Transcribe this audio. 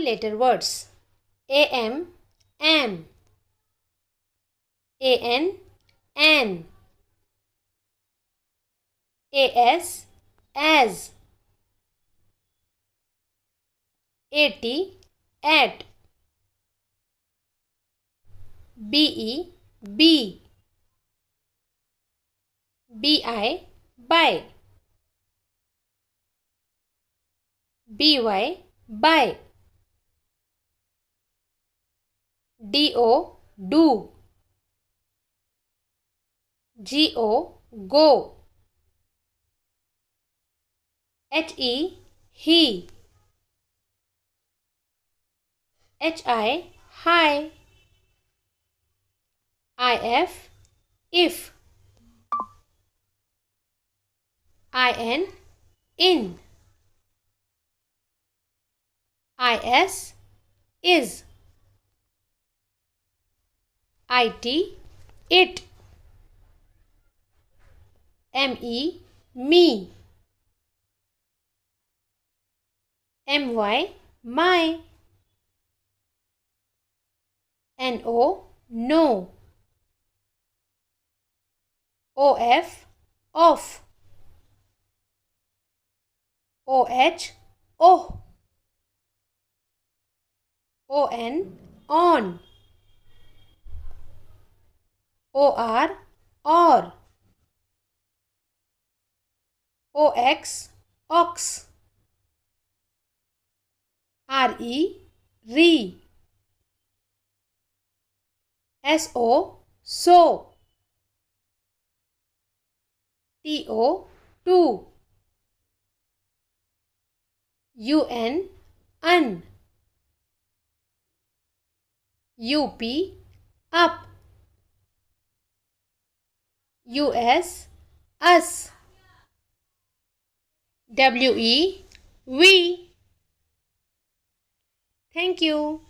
letter words. am, am. an, an. as. at, at. be, be. bi, by. by, by. do, do. go, go. he, he. hi, hi. if. in. is. it. me. my. no. off. oh. on. or. ox. re. so. to. un. up. us. we. Thank you.